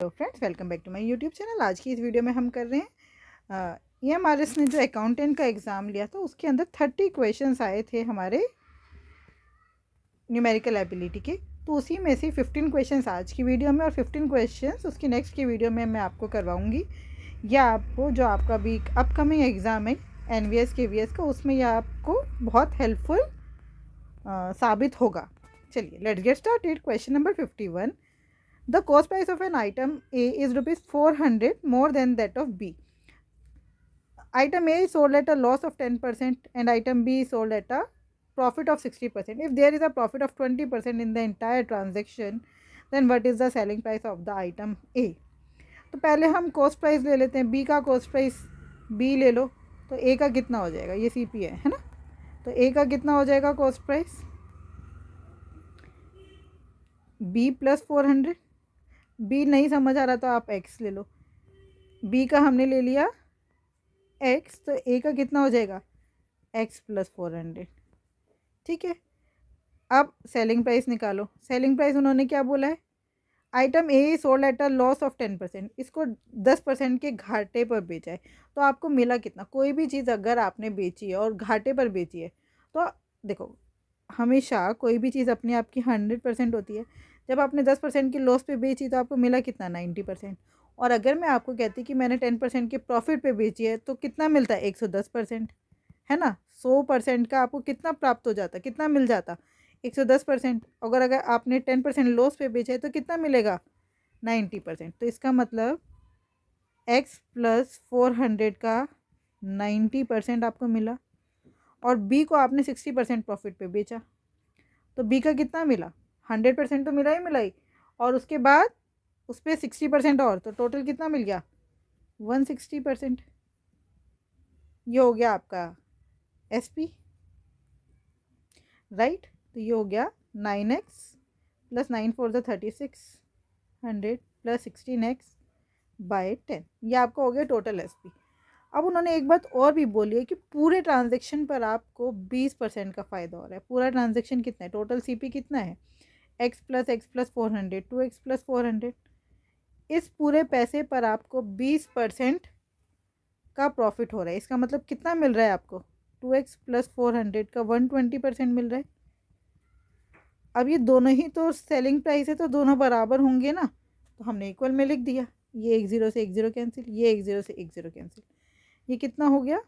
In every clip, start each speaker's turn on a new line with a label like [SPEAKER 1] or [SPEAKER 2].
[SPEAKER 1] Hello friends, welcome back to my YouTube channel. आज की इस वीडियो में हम कर रहे हैं EMRS ने जो अकाउंटेंट का एग्ज़ाम लिया था उसके अंदर 30 क्वेश्चंस आए थे हमारे न्यूमेरिकल एबिलिटी के। तो उसी में से 15 क्वेश्चंस आज की वीडियो में और 15 क्वेश्चंस उसकी नेक्स्ट की वीडियो में मैं आपको करवाऊँगी। या आपको जो आपका भी अपकमिंग एग्ज़ाम है NVS KVS का, उसमें यह आपको बहुत हेल्पफुल साबित होगा। चलिए let's get started. Question number 51। The cost price of an item A is rupees 400 more than that of B. Item A is sold at a loss of 10% and item B is sold at a profit of 60%. If there is a profit of 20% in the entire transaction, then what is the selling price of the item A? तो पहले हम cost price ले लेते हैं। B का cost price B ले लो, तो A का कितना हो जाएगा? ये CP है ना। तो A का कितना हो जाएगा cost price? B plus 400। B नहीं समझ आ रहा तो आप X ले लो। B का हमने ले लिया X, तो A का कितना हो जाएगा? X plus 400। ठीक है, अब सेलिंग प्राइस निकालो। सेलिंग प्राइस उन्होंने क्या बोला है? Item A sold at a loss of 10%, इसको 10% के घाटे पर बेचा है। तो आपको मिला कितना? कोई भी चीज़ अगर आपने बेची है और घाटे पर बेची है, तो देखो हमेशा कोई भी चीज़ अपने आप की 100% होती है। जब आपने 10% की लॉस पे बेची तो आपको मिला कितना? 90%। और अगर मैं आपको कहती कि मैंने 10% के प्रॉफिट पे बेची है तो कितना मिलता है? 110%, है ना। 100% का आपको कितना प्राप्त हो जाता? कितना मिल जाता? 110%। अगर आपने 10% लॉस पे बेचा है तो कितना मिलेगा? 90%। तो इसका मतलब x प्लस 400 का 90% आपको मिला और b को आपने 60% प्रॉफिट पे बेचा, तो b का कितना मिला? 100% तो मिला ही और उसके बाद उस पर 60% और, तो टोटल कितना मिल गया? 160%। ये हो गया आपका SP, राइट। तो ये हो गया 9x plus 9 4 the 3600 plus 16x bye 10। ये आपका हो गया टोटल SP। अब उन्होंने एक बात और भी बोली है कि पूरे ट्रांजेक्शन पर आपको 20% का फ़ायदा हो रहा है। पूरा ट्रांजेक्शन कितना है? टोटल CP कितना है? x plus 400, 2x plus 400। इस पूरे पैसे पर आपको 20% का प्रॉफिट हो रहा है। इसका मतलब कितना मिल रहा है आपको? 2x प्लस 400 का 120% मिल रहा है। अब ये दोनों ही तो सेलिंग प्राइस है, तो दोनों बराबर होंगे ना, तो हमने इक्वल में लिख दिया। ये एक ज़ीरो से एक ज़ीरो कैंसिल, ये एक ज़ीरो से एक ज़ीरो कैंसिल। ये कितना हो गया?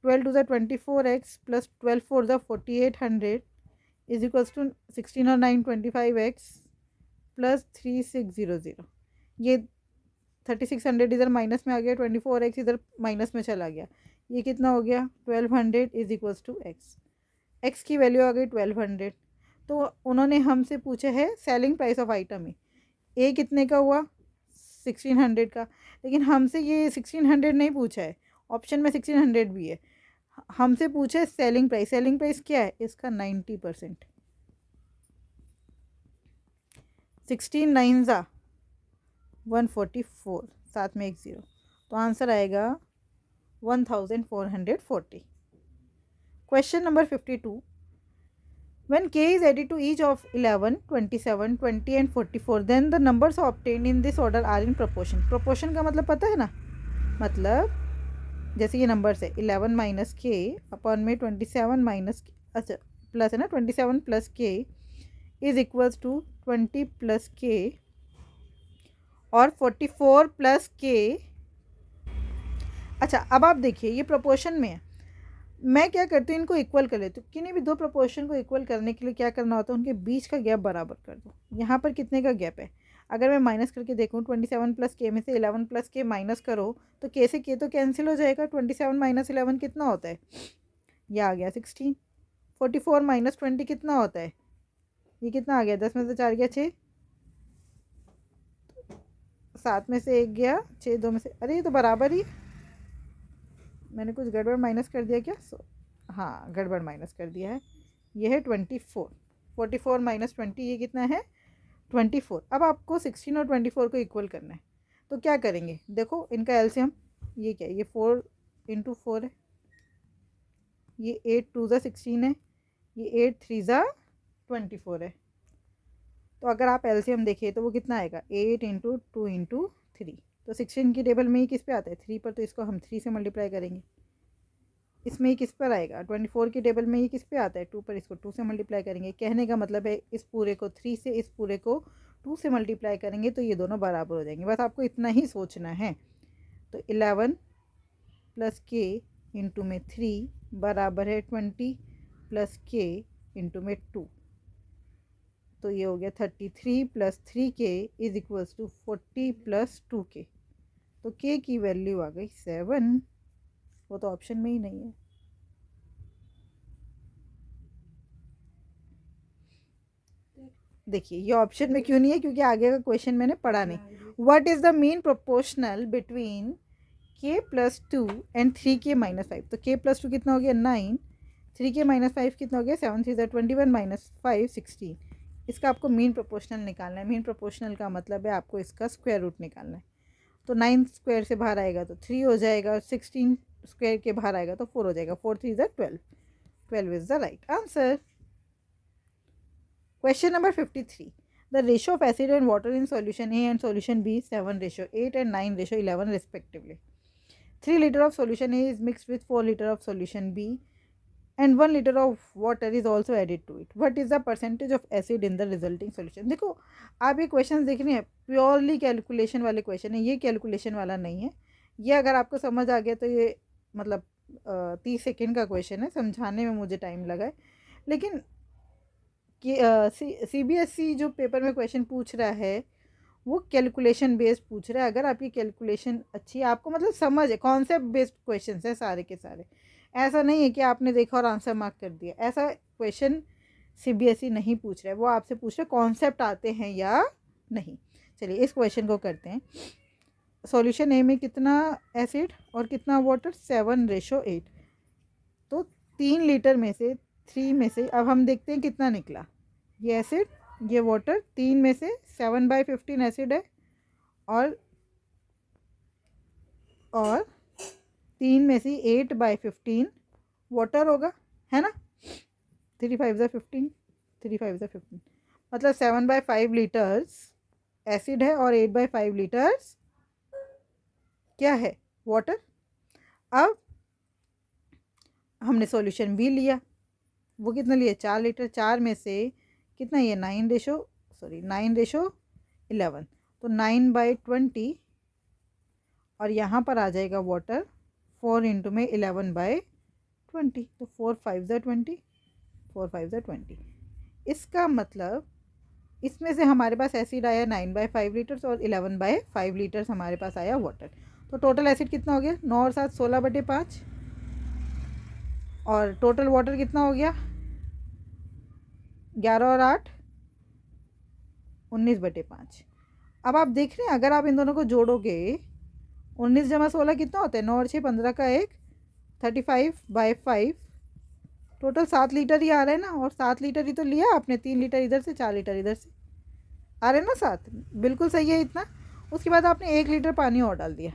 [SPEAKER 1] 12 to the 24x plus 12 4 the 4800 is equals to 16 और 9 25x प्लस 3600। ये 3600 इधर माइनस में आ गया, 24x इधर माइनस में चला गया। ये कितना हो गया? 1200 इज इक्वल्स टू x की वैल्यू आ गई 1200। तो उन्होंने हमसे पूछा है सेलिंग प्राइस ऑफ आइटम ए कितने का हुआ? 1600 का। लेकिन हमसे ये 1600 नहीं पूछा है, ऑप्शन में 1600 भी है। हमसे पूछा है सेलिंग प्राइस। सेलिंग प्राइस क्या है इसका? 90%। 16 9 ज़ा 144, साथ में एक ज़ीरो, तो आंसर आएगा 1440। Question number 52। When k is added to each of 11, 27, 20 and 44, then the numbers obtained in this order are in proportion. Proportion का मतलब पता है ना? मतलब जैसे ये नंबर्स है 11 माइनस के अपॉन में 27 माइनस, अच्छा प्लस है ना, 27 प्लस के इज इक्वल्स टू 20 प्लस के और 44 प्लस के। अच्छा अब आप देखिए ये प्रोपोर्शन में है। मैं क्या करती हूँ, इनको इक्वल कर लेती हूँ। किन्हीं भी दो प्रोपोर्शन को इक्वल करने के लिए क्या करना होता है? उनके बीच का गैप बराबर कर दो। यहाँ पर कितने का गैप है? अगर मैं माइनस करके देखूँ 27 प्लस के में से 11 प्लस के माइनस करो तो के से के तो कैंसिल हो जाएगा। 27 माइनस 11 कितना होता है? ये आ गया 16। 44 माइनस 20 कितना होता है? ये कितना आ गया? 10 में से 4 गया 6, 7 में से 1 गया 6, 2 में से, अरे ये तो बराबर ही, मैंने कुछ गड़बड़ माइनस कर दिया क्या? हाँ गड़बड़ माइनस कर दिया है। ये है 24। 44 माइनस 20 ये कितना है? 24। अब आपको 16 और 24 को इक्वल करना है, तो क्या करेंगे? देखो इनका एलसीएम, ये क्या है? ये 4 इंटू 4 है, ये 8 2 ज़ा 16 है, ये 8 3 ज़ा 24 है। तो अगर आप एलसीएम देखिए तो वो कितना आएगा 8 इंटू 2 इंटू 3। तो 16 की टेबल में ये किस पे आता है 3 पर, तो इसको हम 3 से मल्टीप्लाई करेंगे। इसमें ये किस पर आएगा 24 की टेबल में ये किस पे आता है 2 पर, इसको 2 से मल्टीप्लाई करेंगे। कहने का मतलब है इस पूरे को 3 से, इस पूरे को 2 से मल्टीप्लाई करेंगे तो ये दोनों बराबर हो जाएंगे। बस आपको इतना ही सोचना है। तो 11 प्लस के इंटू में 3 बराबर है 20 प्लस के इंटू में 2। तो ये हो गया 33 plus 3k is equals to 40 plus 2k। तो k की वैल्यू आ गई 7। वो तो ऑप्शन में ही नहीं है। देखिए ये ऑप्शन में क्यों नहीं है, क्योंकि आगे का क्वेश्चन मैंने पढ़ा नहीं। What is the mean proportional between k plus 2 and 3k minus 5। तो k प्लस 2 कितना हो गया 9, 3k माइनस 5 कितना हो गया 7 3 21 माइनस 5 16। इसका आपको मीन प्रोपोर्शनल निकालना है। मीन प्रोपोर्शनल का मतलब है आपको इसका स्क्वायर रूट निकालना है। तो 9 स्क्वायर से बाहर आएगा तो 3 हो जाएगा, और 16 स्क्वायर के बाहर आएगा तो 4 हो जाएगा। 4 3 12, 12 is the right answer. Question number 53. The ratio of acid and water in solution A and solution B 7:8 and 9:11 respectively. 3 liter of solution A is mixed with 4 liter of solution B and 1 liter of water is also added to it. What is the percentage of acid in the resulting solution? देखो आप ये question देख रहे हैं purely calculation वाले question है, ये calculation वाला नहीं है। ये अगर आपको समझ आ गया तो ये मतलब 30 सेकेंड का क्वेश्चन है, समझाने में मुझे टाइम लगा है। लेकिन कि CBSE जो पेपर में क्वेश्चन पूछ रहा है वो कैलकुलेशन बेस्ड पूछ रहा है। अगर आपकी कैलकुलेशन अच्छी है, आपको मतलब समझ है, कॉन्सेप्ट बेस्ड क्वेश्चन है सारे के सारे। ऐसा नहीं है कि आपने देखा और आंसर मार्क कर दिया। ऐसा क्वेश्चन CBSE नहीं पूछ रहा है, वो आपसे पूछ रहा है कॉन्सेप्ट आते हैं या नहीं। चलिए इस क्वेश्चन को करते हैं। सॉल्यूशन ए में कितना एसिड और कितना वाटर 7:8। तो 3 लीटर में से 3 में से अब हम देखते हैं कितना निकला। ये एसिड ये वाटर, 3 में से 7/15 एसिड है और 3 में से 8/15 वाटर होगा, है ना। 3 5 15, 3 5 15 मतलब 7/5 लीटर्स एसिड है और 8/5 लीटर्स क्या है वाटर। अब हमने सॉल्यूशन बी लिया, वो कितना लिया 4 लीटर। 4 में से कितना ये 9:11। तो 9/20 और यहाँ पर आ जाएगा वाटर 4 इंटू में 11/20। तो 4 5 20, 4 5 20। इसका मतलब इसमें से हमारे पास एसिड आया 9/5 लीटर्स और 11/5 लीटर्स हमारे पास आया वाटर। तो टोटल एसिड कितना हो गया 9 और 7 16/5 और टोटल वाटर कितना हो गया 11 और 8 19/5। अब आप देख रहे हैं अगर आप इन दोनों को जोड़ोगे 19 जमा 16 कितना होता है 9 और 6 15 का 1 35/5। टोटल 7 लीटर ही आ रहा है ना, और 7 लीटर ही तो लिया आपने, 3 लीटर इधर से 4 लीटर इधर से आ रहे हैं ना 7, बिल्कुल सही है इतना। उसके बाद आपने 1 लीटर पानी और डाल दिया,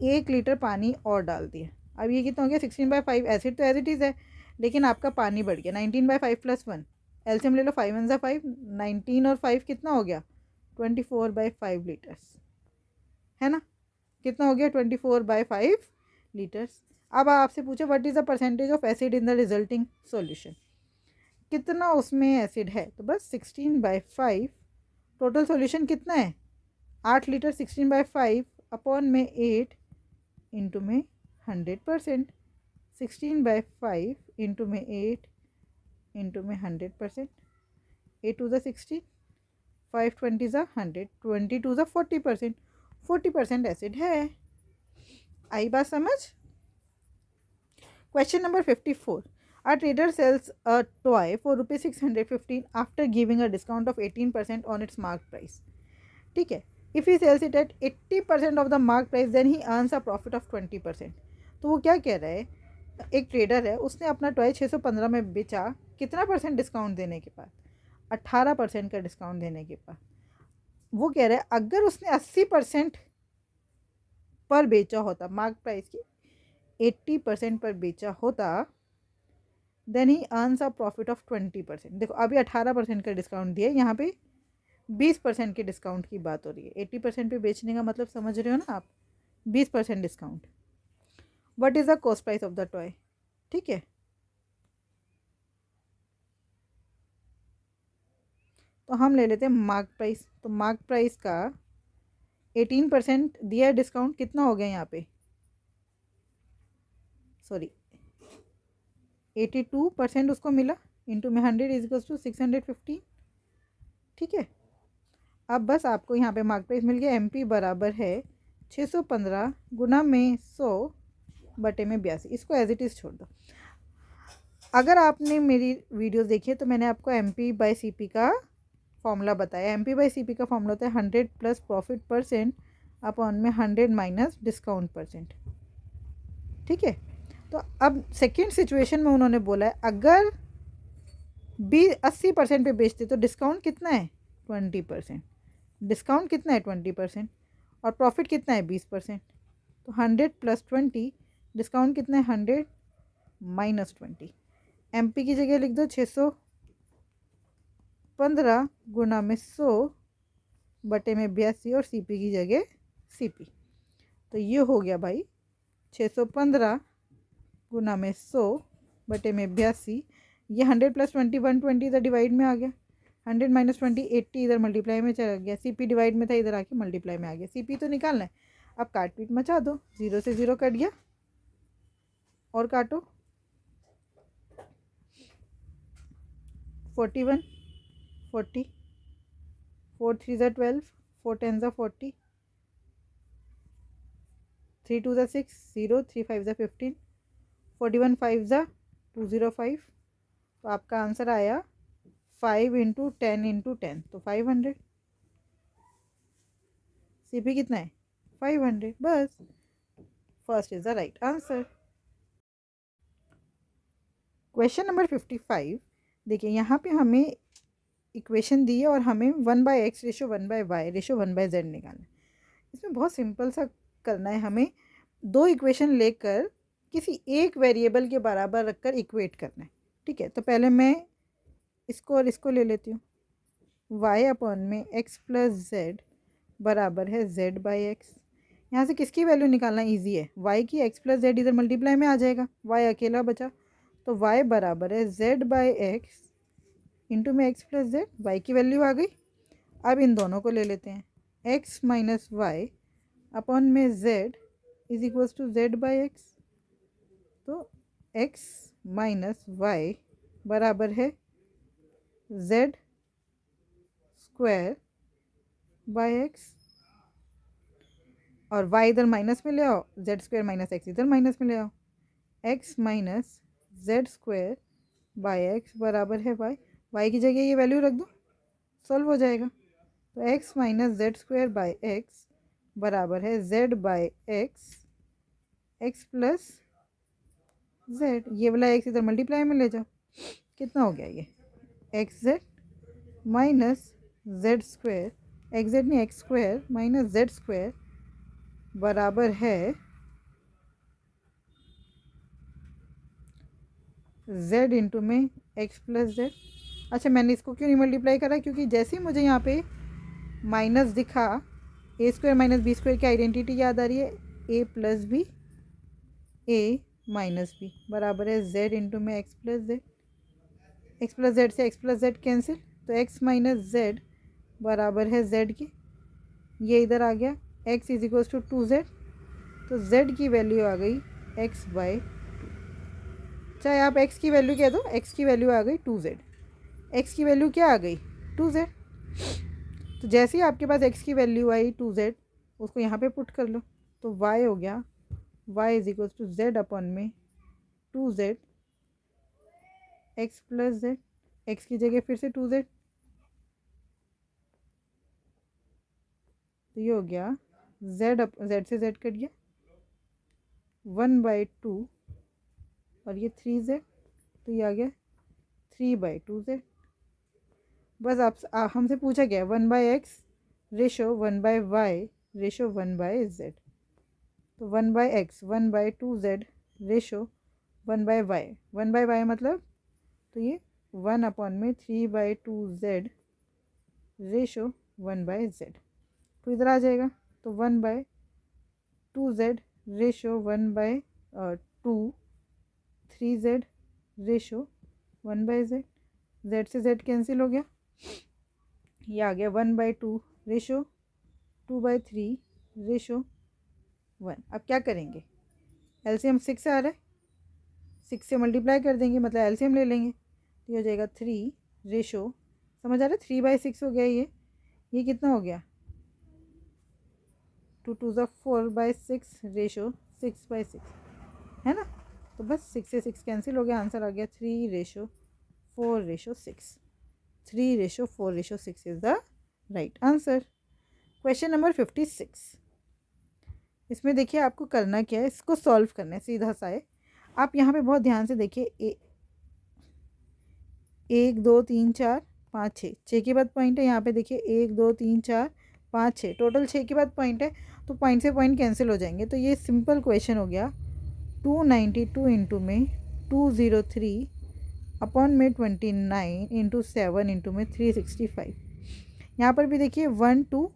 [SPEAKER 1] 1 लीटर पानी और डाल दिया। अब ये कितना हो गया 16/5। एसिड तो एज इट इज़ है, लेकिन आपका पानी बढ़ गया 19/5 + 1। एलसीएम ले लो 5 1 5, 19 और 5 कितना हो गया 24/5 लीटर्स, है ना। कितना हो गया 24/5 लीटर्स। अब आपसे पूछे what is the percentage of acid in the resulting solution, कितना उसमें एसिड है। तो बस 16/5। टोटल सॉल्यूशन कितना है 8 लीटर। 16/5 अपॉन में 8 इंटू में 100%। 16/5 इंटू में 8 इंटू में 100%। 8 2 16, 5 20 100, 20 2 40%। 40% एसिड है। आई बात समझ। Question number 54. A trader sells a toy for ₹615 after giving a discount of 18% on its mark price. ठीक है। If he sells it at 80% of the mark price, then he earns a profit of 20%. तो वो क्या कह रहा है, एक trader है, उसने अपना टॉय 615 में बेचा, कितना परसेंट डिस्काउंट देने के बाद 18% का डिस्काउंट देने के बाद। वो कह रहा है अगर उसने 80% पर बेचा होता, मार्क प्राइस की 80% पर बेचा होता, then he earns a profit of 20%। देखो अभी 18% का डिस्काउंट दिया है, यहाँ पे 20% के डिस्काउंट की बात हो रही है। 80% पे बेचने का मतलब समझ रहे हो ना आप, 20% discount. What is the cost price of the toy, ठीक है। तो हम ले लेते हैं मार्क प्राइस। तो मार्क प्राइस का 18% दिया है डिस्काउंट, कितना हो गया यहाँ पे, सॉरी 82% उसको मिला, इंटू में 100 इज इक्वल्स टू 615, ठीक है। अब बस आपको यहाँ पे मार्क प्राइस मिल गया, MP बराबर है 615 गुना में 100 बटे में 82। इसको एज इट इज़ छोड़ दो। अगर आपने मेरी वीडियोस देखी है तो मैंने आपको MP/CP का फॉर्मूला बताया। MP/CP का फॉर्मूला होता है 100 प्लस प्रॉफिट परसेंट अपॉन में 100 माइनस डिस्काउंट परसेंट, ठीक है। तो अब सेकेंड सिचुएशन में उन्होंने बोला है अगर 80% पे बेचते तो डिस्काउंट कितना है 20%, डिस्काउंट कितना है 20%, और प्रॉफिट कितना है 20%। तो 100 प्लस 20, डिस्काउंट कितना है 100 माइनस 20। MP की जगह लिख दो 615 गुना में 100 बटे में 82, और CP की जगह CP। तो ये हो गया भाई 615 गुना में 100 बटे में 82। ये 100 प्लस 20 120 इधर डिवाइड में आ गया, 100 माइनस 20 80 इधर मल्टीप्लाई में चला गया, CP डिवाइड में था इधर आके मल्टीप्लाई में आ गया। CP तो निकालना है, अब काट पीट मचा दो, 0 से 0 कट गया, और काटो 41 40, 4 3 ज़ा 12, 4 10 ज़ा 40, 3 2 ज़ा 6 0, 3 5 ज़ा 15, 41 5 ज़ा 205। तो आपका आंसर आया 5 इंटू 10 इंटू 10, तो 500। CP कितना है 500, बस first is the right answer. Question number 55। देखिए यहाँ पे हमें इक्वेशन दी है और हमें 1/x ratio 1/y ratio 1/z निकालना है। इसमें बहुत सिंपल सा करना है, हमें दो इक्वेशन लेकर किसी एक वेरिएबल के बराबर रखकर इक्वेट करना है, ठीक है। तो पहले मैं इसको और इसको ले लेती हूँ। y अपॉन में x प्लस जेड बराबर है z/x। यहाँ से किसकी वैल्यू निकालना ईजी है, y की। x प्लस जेड इधर मल्टीप्लाई में आ जाएगा, y अकेला बचा, तो y बराबर है z/x इंटू में x प्लस जेड, वाई की वैल्यू आ गई। अब इन दोनों को ले लेते हैं, x माइनस वाई अपॉन में z is equals to z/x। तो x माइनस वाई बराबर है z स्क्वायर बाय x, और y इधर माइनस में ले आओ, z स्क्वायर माइनस x इधर माइनस में ले आओ, x minus z square by x बराबर है y की जगह ये वैल्यू रख दो, सॉल्व हो जाएगा। तो x minus z square by x बराबर है z/x, x प्लस z। ये वाला x इधर मल्टीप्लाई में ले जाओ, कितना हो गया ये xz minus z square, xz नहीं x square minus z square बराबर है z इंटू में x प्लस जेड। अच्छा मैंने इसको क्यों नहीं मल्टीप्लाई करा, क्योंकि जैसे ही मुझे यहाँ पे माइनस दिखा, a square minus b square की आइडेंटिटी याद आ रही है, a plus b a minus b बराबर है z इंटू में x plus z. x plus z से x प्लस जेड कैंसिल, तो x माइनस जेड बराबर है z की, ये इधर आ गया, x is equals to 2z। तो z की वैल्यू आ गई x/2, चाहे आप x की वैल्यू कह दो, x की वैल्यू आ गई 2z। x की वैल्यू क्या आ गई 2z। तो जैसे ही आपके पास x की वैल्यू आई 2z, उसको यहाँ पे पुट कर लो, तो y हो गया y is equals to z upon में 2z x plus z, x की जगह फिर से 2z, तो ये हो गया z से z कट गया 1/2, और ये 3z, तो ये आ गया 3/2z। बस आप हमसे पूछा गया 1/x ratio 1/y ratio 1/z। तो 1/x 1/2z ratio 1/y, 1/y मतलब तो ये 1/3/2z रेशो 1/z। तो इधर आ जाएगा तो 1/2z ratio 1/2 3z ratio 1/z। z से z कैंसिल हो गया, ये आ गया 1/2 रेशो 2/3 रेशो 1। अब क्या करेंगे, एलसीएम 6 आ रहा है, 6 से मल्टीप्लाई कर देंगे, मतलब एलसीएम ले लेंगे, तो ये हो जाएगा 3 रेशो, समझ आ रहा है, 3/6 हो गया ये कितना हो गया 2 2 4/6 रेशो 6/6 है ना। तो बस 6 से 6 कैंसिल हो गया, आंसर आ गया 3 ratio 4 ratio 6। 3 ratio 4 ratio 6 is the right answer. Question number 56। इसमें देखिए आपको करना क्या है, इसको सॉल्व करना है, सीधा सा है। आप यहाँ पे बहुत ध्यान से देखिए, 1 2 3 4 5 6, 6 के बाद पॉइंट है, यहाँ पे देखिए 1 2 3 4 5 6, टोटल 6 के बाद पॉइंट है, तो पॉइंट से पॉइंट कैंसिल हो जाएंगे। तो ये सिंपल क्वेश्चन हो गया 292 इंटू में 203 अपॉन में 29 इंटू 7 इंटू में 365। यहाँ पर भी देखिए 1 2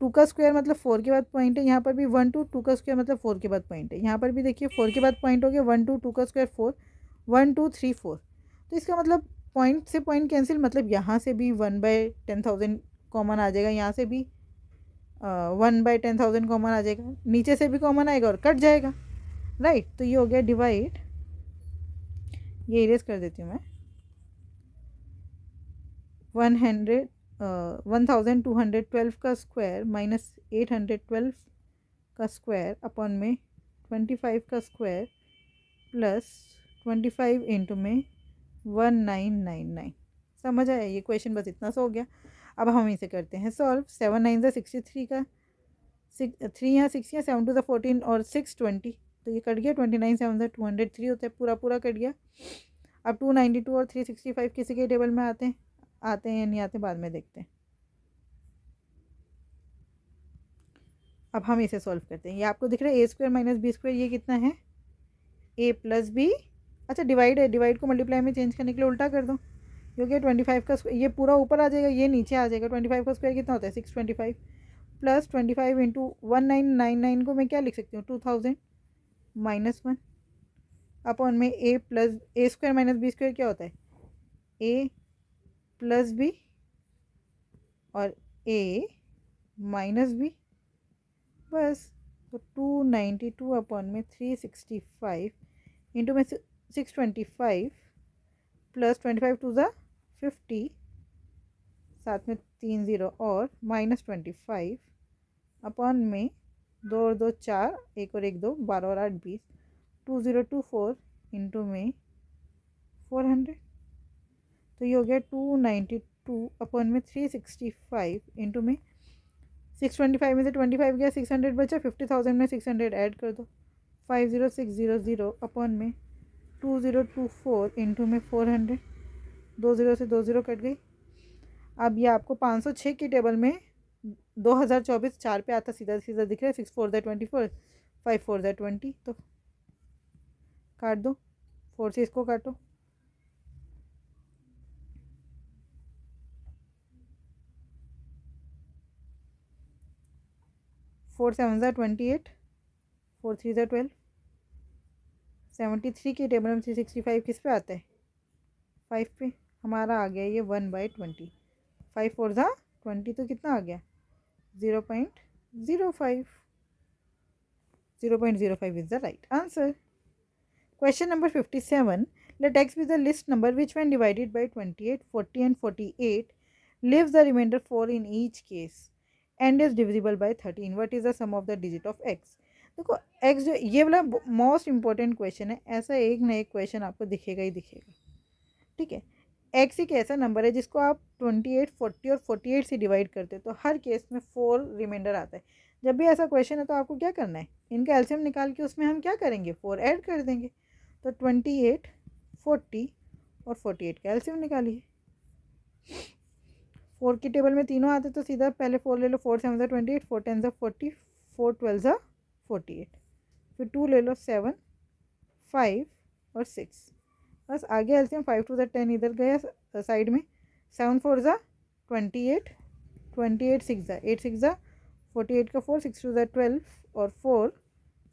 [SPEAKER 1] 2 का स्क्वायर मतलब 4 के बाद पॉइंट है, यहाँ पर भी 1 2 2 का स्क्वायर मतलब 4 के बाद पॉइंट है, यहाँ पर भी देखिए 4 के बाद पॉइंट हो गया, 1 2 2 का स्क्वायर 4 1 2 3 4। तो इसका मतलब पॉइंट से पॉइंट कैंसिल, मतलब यहाँ से भी 1/10,000 कॉमन आ जाएगा, यहाँ से भी 1/10,000 कॉमन आ जाएगा, नीचे से भी कॉमन आएगा और कट जाएगा, राइट। तो ये हो गया डिवाइड, ये इरेज कर देती हूँ मैं, 1212 का स्क्वायर माइनस 812 का स्क्वायर अपॉन में 25 का स्क्वायर प्लस 25 इंटू में 1999। समझ आया ये क्वेश्चन, बस इतना सा हो गया। अब हम इसे करते हैं सॉल्व। 7 9 63 का 3 यहाँ 6 या 7 2 14 और 6 20, तो ये कट गया, 29 7 203 होता है, पूरा कट गया। अब 292 और 365 किसी के टेबल में आते हैं या नहीं आते, बाद में देखते हैं। अब हम इसे सॉल्व करते हैं। ये आपको दिख रहा है a² माइनस b², ये कितना है a प्लस बी, अच्छा डिवाइड है, डिवाइड को मल्टीप्लाई में चेंज करने के लिए उल्टा कर दो, क्योंकि 25 का ये पूरा ऊपर आ जाएगा, ये नीचे आ जाएगा। 25 का स्क्वायर कितना होता है 625 प्लस 25 इंटू 1999 को मैं क्या लिख सकती हूँ 2000 माइनस 1 अपॉन में a² माइनस b² क्या होता है a प्लस बी और a माइनस बी, बस। तो 292 अपॉन में 365 इंटू में 625 प्लस 25 टू ज़ा 50, साथ में 3 0 और माइनस 25 अपॉन में 2 और 2 4, 1 और 1 2, 12 और 8 20, 2024 इंटू में 400। तो ये हो गया 292 अपॉन में 365 इंटू में 625 में से 25 गया, 600 बचा, 50,000 में 600 ऐड कर दो, 50600 अपॉन में 2024 इंटू में 400, 2 0 से 2 0 कट गई। अब ये आपको 506 की टेबल में 2024 4 पे आता, सीधा सीधा दिख रहा है, 6 4 24, 5 4 20, तो काट दो, 4 से इसको काटो, 4 7 28, 4 3 12, 73 की टेबल में 365 किस पे आता है 5 पे, हमारा आ गया ये 1/20, 5 4 20, तो कितना आ गया 0.05, 0.05 is the right answer. Question number 57. Let x be the list number which when divided by 28, 40 and 48 leaves the remainder 4 in each case and is divisible by 13. What is the sum of the digit of x? देखो x जो ये वाला most important question है, ऐसा एक ना एक question आपको दिखेगा ही दिखेगा, ठीक है। x एक ऐसा नंबर है जिसको आप 28, 40 और 48 से डिवाइड करते हो, तो हर केस में 4 रिमाइंडर आता है। जब भी ऐसा क्वेश्चन है तो आपको क्या करना है, इनका एलसीएम निकाल के उसमें हम क्या करेंगे 4 ऐड कर देंगे। तो 28, 40 और 48 का एलसीएम निकालिए। 4 की टेबल में तीनों आते तो सीधा पहले 4 ले लो, 4 7 28, 4 10 40, 4 12 48, फिर 2 ले लो 7, 5 और 6, बस आगे एलसीएम 5 टू ज़ा 10 इधर गया साइड में, 7 4 ज़ा 28, 28 6 ज़ा 8 6 ज़ा 48 का 4, 6 टू ज़ा 12 और 4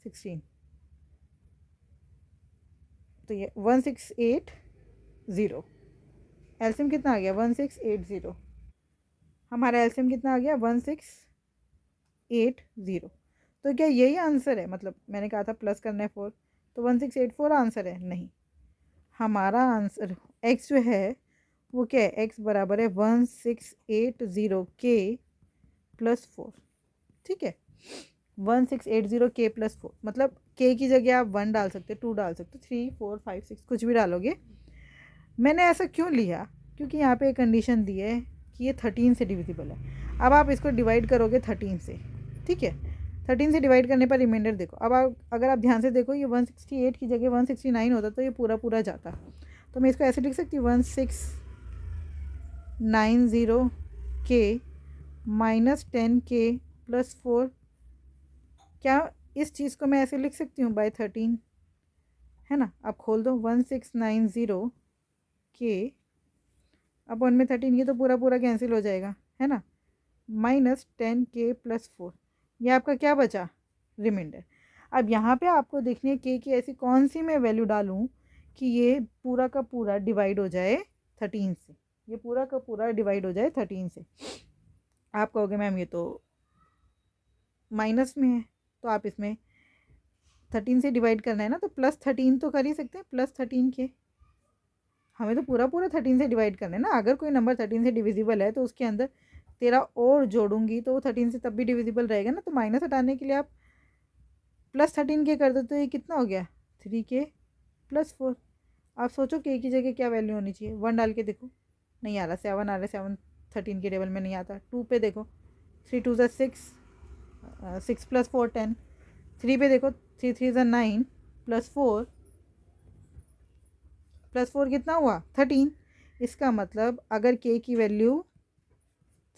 [SPEAKER 1] 16, तो ये 1680। एलसीएम कितना आ गया 1680, हमारा एलसीएम कितना आ गया 1680। तो क्या यही आंसर है, मतलब मैंने कहा था प्लस करना है 4, तो 1684 आंसर है? नहीं, हमारा आंसर x जो है वो क्या है, x बराबर है 1680 k प्लस 4। ठीक है, 1680 k प्लस 4, मतलब k की जगह आप 1 डाल सकते, 2 डाल सकते, 3 4 5 6 कुछ भी डालोगे। मैंने ऐसा क्यों लिया, क्योंकि यहाँ पे एक कंडीशन दी है कि ये 13 से डिविजिबल है। अब आप इसको डिवाइड करोगे 13 से, ठीक है, 13 से डिवाइड करने पर रिमाइंडर देखो। अब आप अगर आप ध्यान से देखो, ये 168 की जगह 169 होता तो ये पूरा पूरा जाता। तो मैं इसको ऐसे लिख सकती हूँ 1690 k माइनस 10 k प्लस 4। क्या इस चीज़ को मैं ऐसे लिख सकती हूँ बाय 13, है ना। आप खोल दो 1690 k अपॉन में 13, ये तो पूरा पूरा कैंसिल हो जाएगा, है ना, माइनस 10 k प्लस 4, ये आपका क्या बचा, रिमाइंडर। अब यहाँ पे आपको देखनी है k की ऐसी कौन सी मैं वैल्यू डालूँ कि ये पूरा का पूरा डिवाइड हो जाए 13 से, ये पूरा का पूरा डिवाइड हो जाए 13 से। आप कहोगे मैम ये तो माइनस में है, तो आप इसमें 13 से डिवाइड करना है ना, तो प्लस 13 तो कर ही सकते हैं, प्लस 13 के, हमें तो पूरा पूरा 13 से डिवाइड करना है ना। अगर कोई नंबर 13 से डिविजिबल है तो उसके अंदर 13 और जोड़ूंगी तो वो 13 से तब भी डिविजिबल रहेगा ना। तो माइनस हटाने के लिए आप प्लस 13 के कर दो, तो ये कितना हो गया 3k प्लस 4। आप सोचो k की जगह क्या वैल्यू होनी चाहिए, 1 डाल के देखो, नहीं आ रहा, 7 आ रहा है, 7 13 के टेबल में नहीं आता। 2 पे देखो, 3 2 ज़ा 6, 6 प्लस 4 10, 3 पे देखो, 3 3 ज़ा 9 प्लस 4 कितना हुआ 13। इसका मतलब अगर k की वैल्यू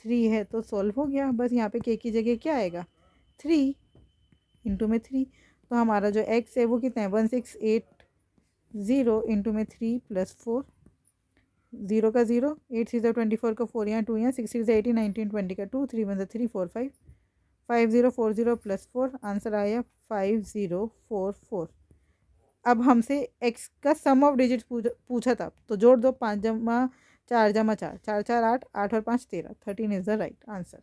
[SPEAKER 1] 3 है तो सॉल्व हो गया। बस यहाँ पे k की जगह क्या आएगा 3 इंटू में 3, तो हमारा जो x है वो कितना है 1680 इंटू में 3 प्लस 4, 0 का 0, 8 3 24 का 4, यहाँ 2, यहाँ 6 6 18 19 20 का 2, 3 1 3 4 5 5040 प्लस 4, आंसर आया 5044। अब हमसे x का सम ऑफ डिजिट पूछा था, तो जोड़ दो, 5 जमा 4 जमा 4, 4 4 8, 8 और 5 13, 13 is the right answer.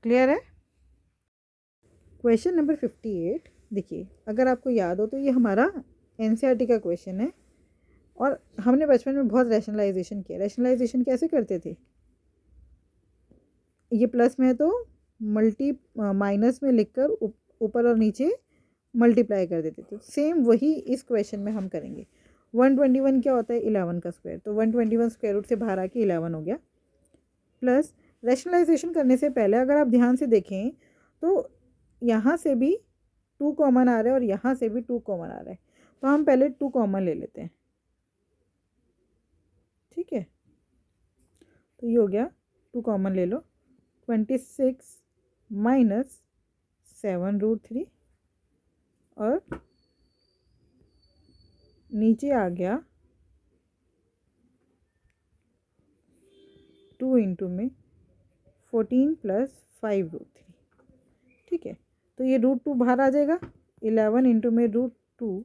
[SPEAKER 1] Clear है। क्वेश्चन नंबर 58 देखिए, अगर आपको याद हो तो ये हमारा एनसीईआरटी का क्वेश्चन है, और हमने बचपन में बहुत रैशनलाइजेशन किया। रैशनलाइजेशन कैसे करते थे, ये प्लस में है तो मल्टी माइनस में लिखकर ऊपर और नीचे मल्टीप्लाई कर देते थे। सेम वही इस क्वेश्चन में हम करेंगे। 121 क्या होता है 11 का स्क्वायर, तो 121 स्क्वायर रूट से बाहर आके 11 हो गया। प्लस रैशनलाइजेशन करने से पहले अगर आप ध्यान से देखें तो यहाँ से भी 2 कॉमन आ रहा है और यहाँ से भी 2 कॉमन आ रहा है, तो हम पहले 2 कॉमन ले लेते हैं। ठीक है, तो ये हो गया 2 कॉमन ले लो, 26 माइनस 7 रूट 3 और नीचे आ गया 2 इंटू में 14 प्लस 5 रूट 3। ठीक है, तो ये रूट 2 बाहर आ जाएगा, 11 इंटू में रूट 2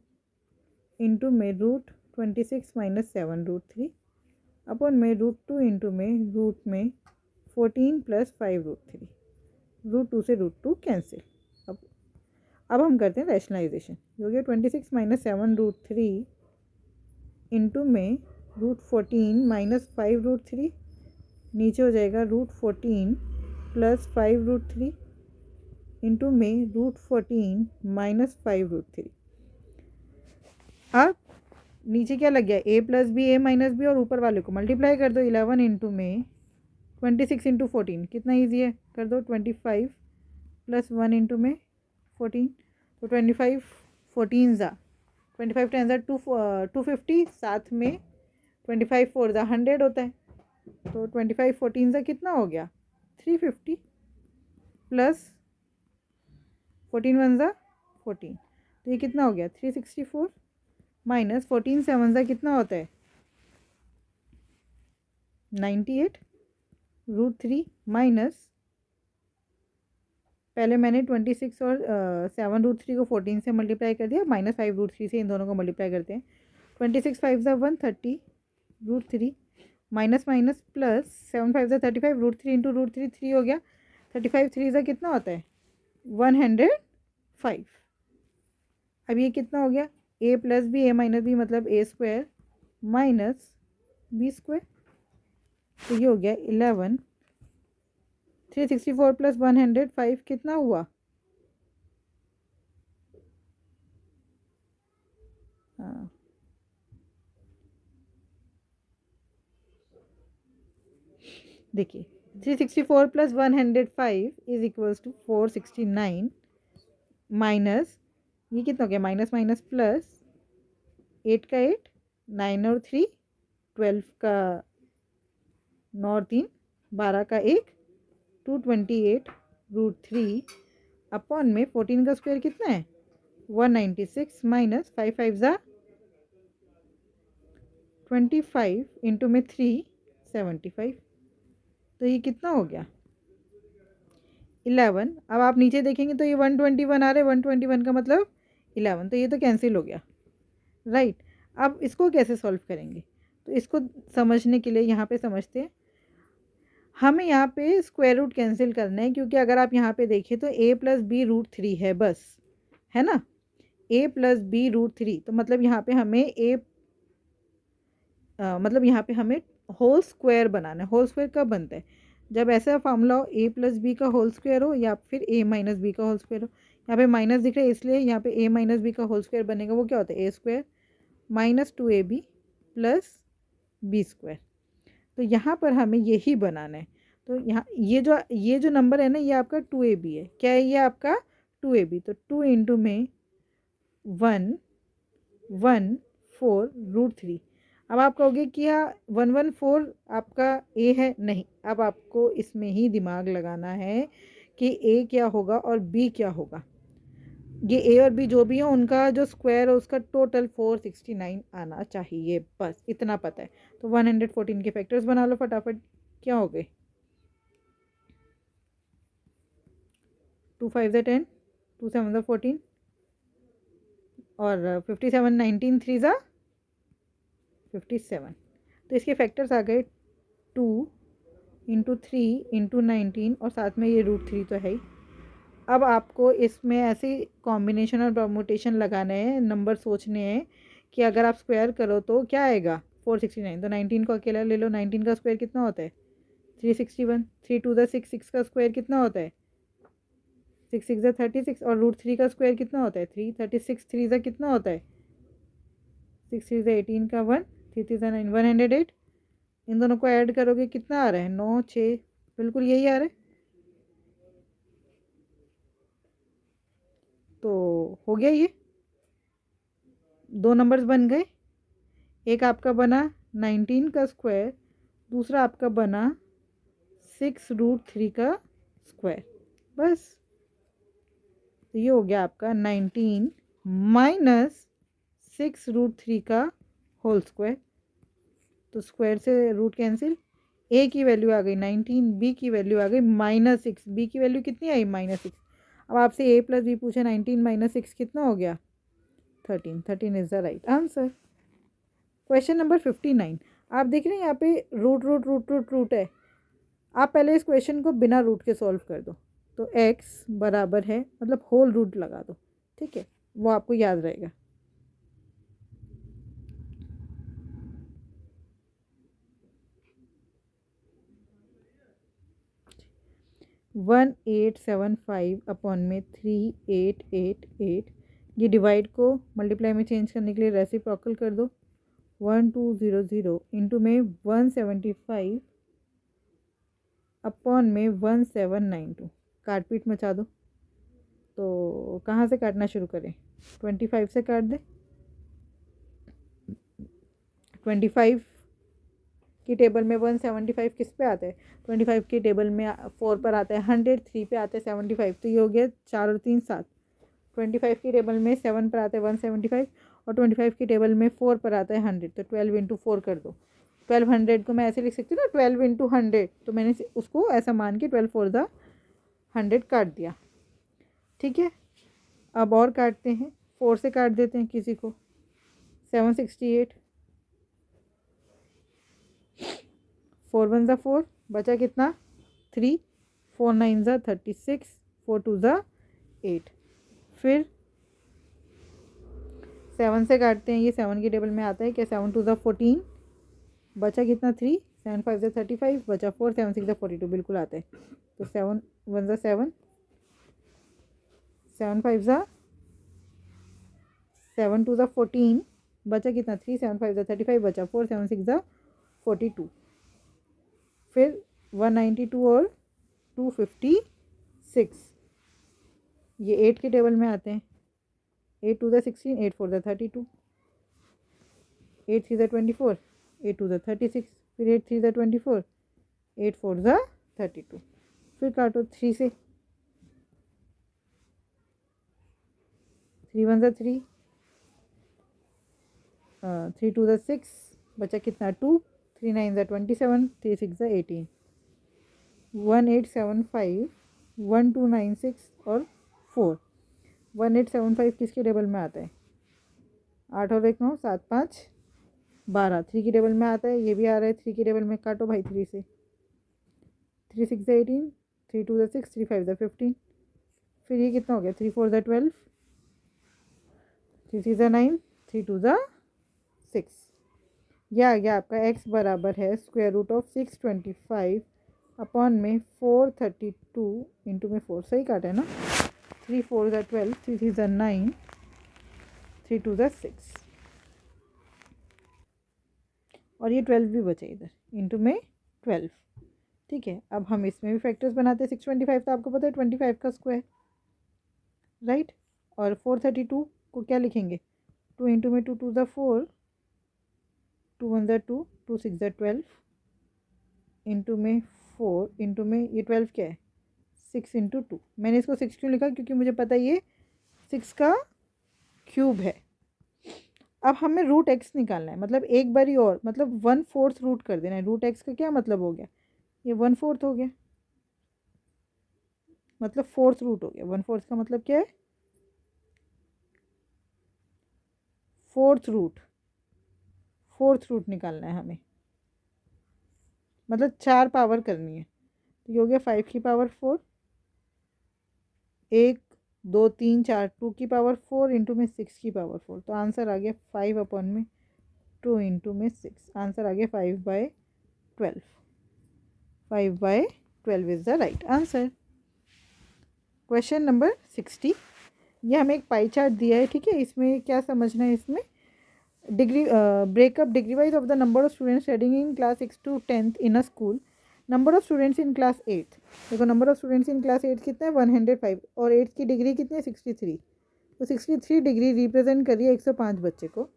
[SPEAKER 1] इंटू में रूट 26 माइनस 7 रूट 3 अपन में रूट 2 इंटू में रूट में 14 प्लस 5 रूट 3, रूट 2 से रूट 2 कैंसिल। अब हम करते हैं रैशनलाइजेशन, हो गया 26 माइनस 7 रूट 3 इंटू में रूट 14 माइनस 5 रूट 3, नीचे हो जाएगा रूट 14 प्लस 5 रूट 3 इंटू में रूट 14 माइनस 5 रूट 3। अब नीचे क्या लग गया a plus b a minus b, और ऊपर वाले को मल्टीप्लाई कर दो, 11 इंटू में 26 इंटू 14 कितना ईजी है, कर दो 25 प्लस 1 इंटू में 14, तो 25 14 ज़ा 25 10 ज़ा 250, साथ में 25 4 ज़ा 100 होता है, तो 25 14 ज़ा कितना हो गया 350 प्लस 14 1 ज़ा 14, तो ये कितना हो गया 364 माइनस 14 7 का कितना होता है 98 √3 माइनस पहले मैंने 26 और 7 √3 को 14 से मल्टीप्लाई कर दिया, माइनस 5 √3 से इन दोनों को मल्टीप्लाई करते हैं। 26 5 ज़ा 130 √3 माइनस माइनस प्लस 7 5 ज़ा 35 √3 इंटू √3 3 हो गया। 35 3 ज़ा कितना होता है 105। अब ये कितना हो गया a plus b a minus b मतलब a square minus b square. तो ये हो गया 11 364 प्लस 105 कितना हुआ हाँ देखिए 364 plus 105 is equals to 469 minus ये कितना हो गया माइनस माइनस प्लस 8 का 8 9 और 3 12 का 9 और 3 12 का 1 228 √3 अपॉन में 14 का स्क्वायर कितना है 196 माइनस 5 5 ज़ा 25 इंटू में 3 75। तो ये कितना हो गया 11। अब आप नीचे देखेंगे तो ये 121 आ रहा है, 121 का मतलब 11, तो ये तो कैंसिल हो गया राइट। अब इसको कैसे सॉल्व करेंगे तो इसको समझने के लिए यहाँ पे समझते हैं। हमें यहाँ पे स्क्वायर रूट कैंसिल करना है क्योंकि अगर आप यहाँ पे देखें तो a प्लस बी √3 है बस, है ना, a प्लस बी √3 तो मतलब यहाँ पे हमें मतलब यहाँ पे हमें होल स्क्वायर बनाना है। होल स्क्वायर कब बनता है जब ऐसा फॉर्मूला हो a प्लस बी का होल स्क्वायर हो या फिर a माइनस बी का होल स्क्वायर हो। यहाँ पे माइनस दिख रहा है इसलिए यहाँ पे a माइनस बी का होल स्क्वायर बनेगा, वो क्या होता है a square minus 2ab plus b square. तो यहाँ पर हमें यही बनाना है। तो यहाँ ये जो नंबर है ना ये आपका 2ab है। क्या है ये आपका 2ab, तो 2 इंटू में 1 1 4 √3। अब आप कहोगे कि हाँ 114 आपका a है, नहीं, अब आपको इसमें ही दिमाग लगाना है कि a क्या होगा और b क्या होगा। ये a और b जो भी हो उनका जो स्क्वायर है उसका टोटल 469 आना चाहिए, बस इतना पता है। तो 114 के फैक्टर्स बना लो फटाफट। क्या हो गए 2 5 ज़ा 10 2 7 ज़ा 14 और 57 19 3 ज़ा 57। तो इसके फैक्टर्स आ गए 2 इंटू 3 इंटू 19 और साथ में ये √3 तो है ही। अब आपको इसमें ऐसे कॉम्बिनेशन और परमुटेशन लगाने हैं, नंबर सोचने हैं कि अगर आप स्क्वायर करो तो क्या आएगा 469। तो 19 को अकेला ले लो, 19 का स्क्वायर कितना होता है 361। 3 2 ज़ा 6 6 का स्क्वायर कितना होता है 6 6 ज़ा 36 और √3 का स्क्वायर कितना होता है 3 36 3 ज़ा कितना होता है 6 3 ज़ा 18 का 1 3 3 ज़ा 9 108। इन दोनों को ऐड करोगे कितना आ रहा है 9 6, बिल्कुल यही आ रहा है। तो हो गया ये दो नंबर्स बन गए। एक आपका बना 19 का स्क्वायर, दूसरा आपका बना 6 √3 का स्क्वायर, बस। तो ये हो गया आपका 19 माइनस 6 √3 का होल स्क्वायर। तो स्क्वायर से रूट कैंसिल, a की वैल्यू आ गई 19, b की वैल्यू आ गई -6। b की वैल्यू कितनी आई -6। अब आपसे a प्लस बी पूछे 19 माइनस 6 कितना हो गया 13। 13 is the right answer. Question number 59 आप देख रहे हैं यहाँ पे root root root root root है। आप पहले इस क्वेश्चन को बिना रूट के सॉल्व कर दो। तो x बराबर है मतलब होल रूट लगा दो, ठीक है, वो आपको याद रहेगा। वन 875 अपॉन में 3888। ये डिवाइड को मल्टीप्लाई में चेंज करने के लिए रेसिप्रोकल कर दो। 1200 इंटू में 175 अपॉन में 1792। काट पीट मचा दो। तो कहाँ से काटना शुरू करें 25 से काट दे। 25 की टेबल में 175 किस पे आता है 25 की टेबल में 4 पर आता है 100, 3 पे आता है 75। तो ये हो गया 4 और 3 7। 25 की टेबल में 7 पर आता है 175 और 25 की टेबल में 4 पर आता है 100, तो 12 इंटू 4 कर दो। 1200 को मैं ऐसे लिख सकती हूँ ना, 12 इंटू 100, तो मैंने उसको ऐसा मान के 12 4 द 100 काट दिया। ठीक है, अब और काटते हैं, 4 से काट देते हैं किसी को, 768, 4 1 ज़ा 4, बचा कितना 3, 4 9 ज़ा 36, 4 2 ज़ा 8। फिर 7 से काटते हैं, ये 7 की टेबल में आता है क्या, 7 2 ज़ा 14, बचा कितना 3, 7 5 ज़ा 35, बचा 4, 7 6 ज़ा 42, बिल्कुल आता है। तो 7 1 ज़ा 7, 7 5 ज़ा 7 2 ज़ा 14, बचा कितना 3, 7 5 ज़ा 35, बचा 4, 7 6 ज़ा 42। फिर 192 और 256, ये 8 के टेबल में आते हैं। 8 2 ज़ा 16, 8 4 ज़ा 32, 8 3 ज़ा 24, 8 2 ज़ा 36, फिर 8 3 ज़ा 24, 8 4 ज़ा 32। फिर काटो 3 से, 3 1 ज़ा 3, 3 2 ज़ा 6, बचा कितना 2, 3 9 ज़ा 27, 3 6 ज़ा 18, 1875, 1296 और 4। 1875 किसके टेबल में आता है, 8 और 1 9, 7 5 12, 3 की टेबल में आता है, ये भी आ रहा है 3 की टेबल में। काटो भाई 3 से, 3 6 ज़ा 18, 3 2 ज़ा 6, 3 5 ज़ा 15, फिर ये कितना हो गया, 3 4 ज़ा 12, 3 3 ज़ा 9, 3 2 ज़ा 6। यह आ गया आपका x बराबर है स्क्वायर रूट ऑफ 625 अपॉन में 432 इंटू में 4, सही काटा है ना। 3 4 ज़ा 12, 3 3 ज़ा 9, 3 2 ज़ा 6, और ये 12 भी बचे इधर, इंटू में 12। ठीक है, अब हम इसमें भी फैक्टर्स बनाते हैं। 625 तो आपको पता है 25 का स्क्वायर, राइट। और 432 को क्या लिखेंगे, 2 इंटू में 2 2 ज़ा 4, 2 1 ज़ा 2, 2 6 ज़ा 12, इंटू में 4, इंटू में ये 12 क्या है, 6 इंटू 2। मैंने इसको 6 क्यों लिखा, क्योंकि मुझे पता है ये 6 का क्यूब है। अब हमें रूट एक्स निकालना है, मतलब एक बारी और, मतलब 1/4 रूट कर देना है। रूट एक्स का क्या मतलब हो गया, ये 1/4 हो गया, मतलब 4th रूट हो गया। 1/4 का मतलब क्या है, 4th रूट। 4th रूट निकालना है हमें, मतलब 4 पावर करनी है। तो ये हो गया 5 की पावर 4, 1 2 3 4, 2 की पावर 4 इंटू में 6 की पावर 4। तो आंसर आ गया 5 अपॉन में 2 इंटू में 6, आंसर आ गया 5/12। 5/12 is the right answer. Question number 60, ये हमें एक पाई चार्ट दिया है। ठीक है, इसमें क्या समझना है, इसमें degree breakup degree wise of the number of students studying in class 6 to 10th in a school, number of students in class 8। देखो number of students in class 8 कितना है, 105, और 8 की डिग्री कितनी है, 63। तो 63 डिग्री रिप्रेजेंट कर रही है 105 बच्चे को।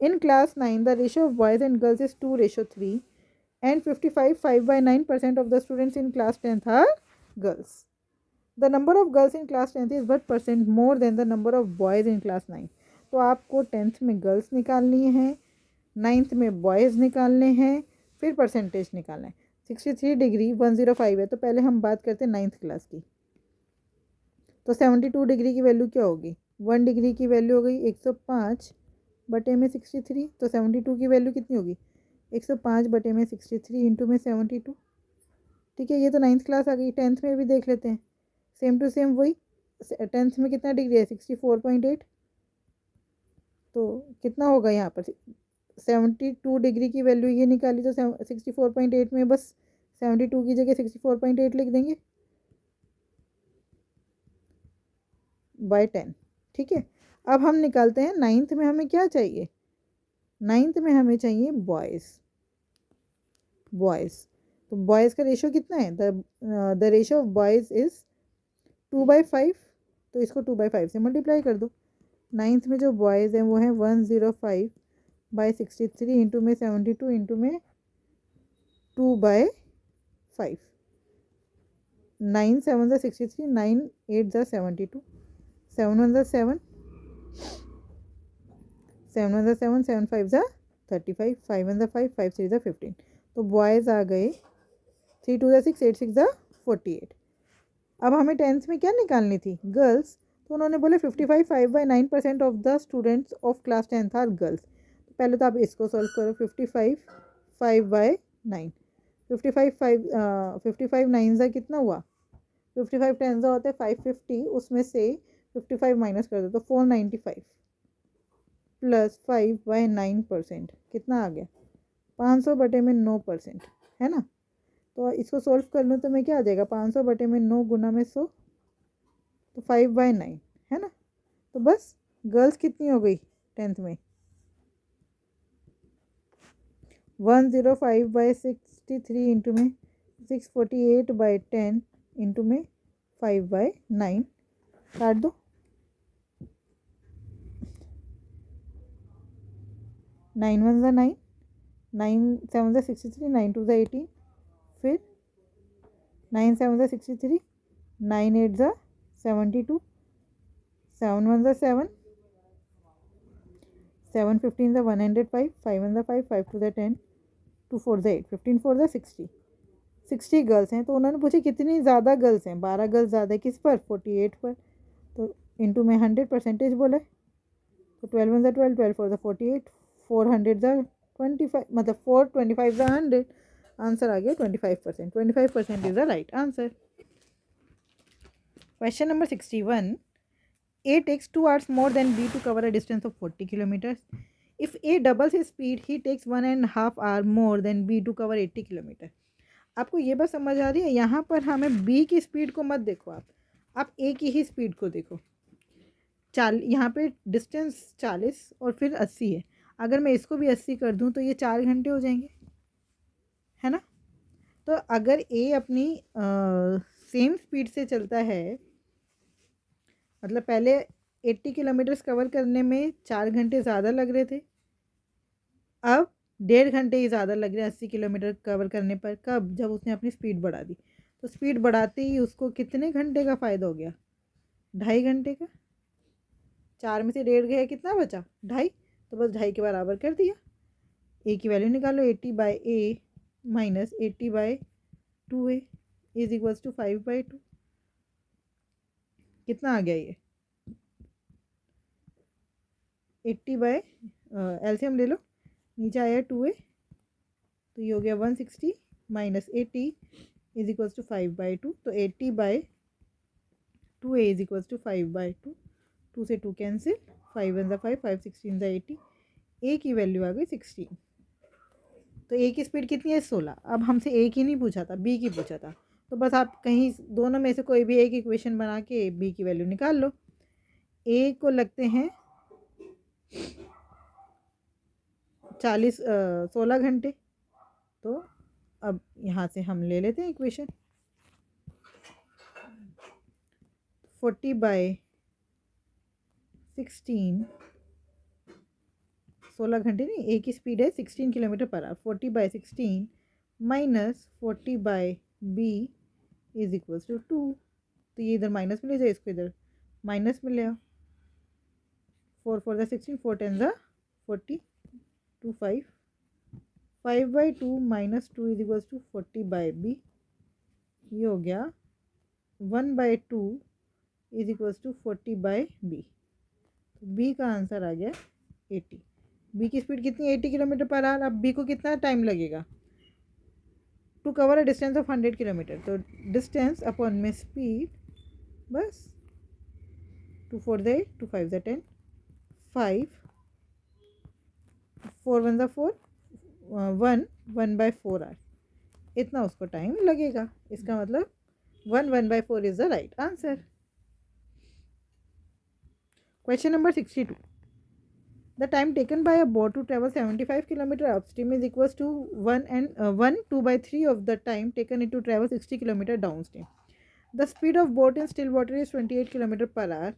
[SPEAKER 1] In class 9 the ratio of boys and girls is 2:3 and 55 5/9% of the students in class 10th are girls. The number of girls in class 10th is what percent more than the number of boys in class 9। तो आपको 10th में girls निकालनी है, 9th में boys निकालने हैं, फिर percentage निकालना है। 63 डिग्री 105 है, तो पहले हम बात करते हैं 9th क्लास की। तो 72 डिग्री की वैल्यू क्या होगी, 1 डिग्री की वैल्यू हो गई 105 बटे में 63। तो 72 की वैल्यू कितनी होगी, 105 बटे में 63 इंटू में 72। ठीक है, ये तो 9th क्लास आ गई। 10th में भी देख लेते हैं, सेम टू सेम वही। 10th में कितना डिग्री है, 64.8। तो कितना होगा यहाँ पर, 72 डिग्री की वैल्यू ये निकाली, तो 64.8 में बस 72 की जगह 64.8 लिख देंगे बाय 10। ठीक है, अब हम निकालते हैं 9th में हमें क्या चाहिए, 9th में हमें चाहिए बॉयज़। तो बॉयज़ का रेशियो कितना है, the ratio of boys is 2/5। तो इसको 2/5 से मल्टीप्लाई कर दो। 9th में जो बॉयज़ हैं वो हैं 105/63 इंटू में 72 इंटू में 2/5। 9 7 ज़ा 63, 9 8 ज़ा 72, 7 1 ज़ा 7, 7 1 7, 7 5 35, 5 1 5, 5 3 15। तो बॉयज़ आ गए 3 2 6, 8 6 48। अब हमें टेंथ में क्या निकालनी थी, गर्ल्स। तो उन्होंने बोले 55 5/9% of the students of class 10th are girls. तो पहले तो आप इसको सॉल्व करो, 55 5/9, 55 9 ज़ा कितना हुआ, 55 10 ज़ा होते 550, उसमें से 55 माइनस कर दो तो 495 प्लस 5/9% कितना आ गया, 500/9% है ना। तो इसको सोल्व कर लूँ तो मैं क्या आ जाएगा, 500/9 गुना में 100, तो 5/9 है ना। तो बस गर्ल्स कितनी हो गई टेंथ में, 105/63 इंटू में 648/10 इंटू में 5/9, काट दो, 9 1 9, 9 7 63, 9 2 18, फिर 9 7 63, 9 8 72, 7 1 7, 7 15 105, 5 1 5, 5 2 10, 2 4 8, 15 4 60, 60 गर्ल्स हैं। तो उन्होंने पूछे कितनी ज़्यादा गर्ल्स हैं, 12 गर्ल्स ज़्यादा है किस पर, 48 पर। तो इंटू में 100 परसेंटेज बोले, तो 12 1 12, 12 4 48, 400 25, मतलब 425 100, आंसर आ गया 25%। 25% is the right answer. Question number 61, A takes 2 hours more than B to cover a distance of 40 kilometers. If A doubles his speed, he takes 1.5 hour more than B to cover 80 kilometer. आपको ये बात समझ आ रही है, यहाँ पर हमें B की स्पीड को मत देखो, आप A की ही स्पीड को देखो। यहाँ पे डिस्टेंस 40 और फिर 80 है, अगर मैं इसको भी 80 कर दूँ तो ये 4 घंटे हो जाएंगे, है ना। तो अगर A अपनी सेम स्पीड से चलता है, मतलब पहले 80 किलोमीटर्स कवर करने में 4 घंटे ज़्यादा लग रहे थे, अब 1.5 घंटे ही ज़्यादा लग रहे हैं 80 किलोमीटर कवर करने पर। कब, जब उसने अपनी स्पीड बढ़ा दी। तो स्पीड बढ़ाते ही उसको कितने घंटे का फ़ायदा हो गया, 2.5 घंटे का। 4 में से 1.5 गया, कितना बचा, 2.5, तो बस 2.5 के बराबर कर दिया। ए की वैल्यू निकालो, 80/A minus 80/2A is equals to 5/2। कितना आ गया ये, 80 बाय एलसीएम ले लो, नीचे आया 2A, तो ये हो गया 160 माइनस 80 इज इक्वल्स टू 5/2। तो 80/2A इज इक्वल्स टू 5/2, 2 से 2 कैंसिल, 5 1 5, 5 16 80, ए की वैल्यू आ गई 16। तो ए की स्पीड कितनी है, 16। अब हमसे ए की नहीं पूछा था, बी की पूछा था। तो बस आप कहीं दोनों में से कोई भी एक इक्वेशन बना के बी की वैल्यू निकाल लो। ए को लगते हैं 16 घंटे। तो अब यहाँ से हम ले लेते हैं इक्वेशन, 40/16, 16 घंटे नहीं, ए की स्पीड है 16 kilometre per hour, 40/16 minus 40/B is equals to 2। तो ये इधर माइनस में ले जाए, इसको इधर माइनस में ले आओ, 4 4 16, 4 10 40, 2 5, 5/2 minus 2 is equals to 40/B। ये हो गया 1/2 इज इक्वल्स टू 40/B। तो बी का आंसर आ गया 80। बी की स्पीड कितनी, 80 किलोमीटर पर आवर। अब बी को कितना टाइम लगेगा to cover a distance of 100 kilometre. तो डिस्टेंस अपॉन में स्पीड, बस 2 4 8, 2 5 10, 5 4 1 4, 1/4 आवर, इतना उसको टाइम लगेगा। इसका मतलब 1/4 is the right answer. Question number 62, the time taken by a boat to travel 75 kilometer upstream is equals to 2/3 of the time taken it to travel 60 kilometer downstream. The speed of boat in still water is 28 kilometer per hour.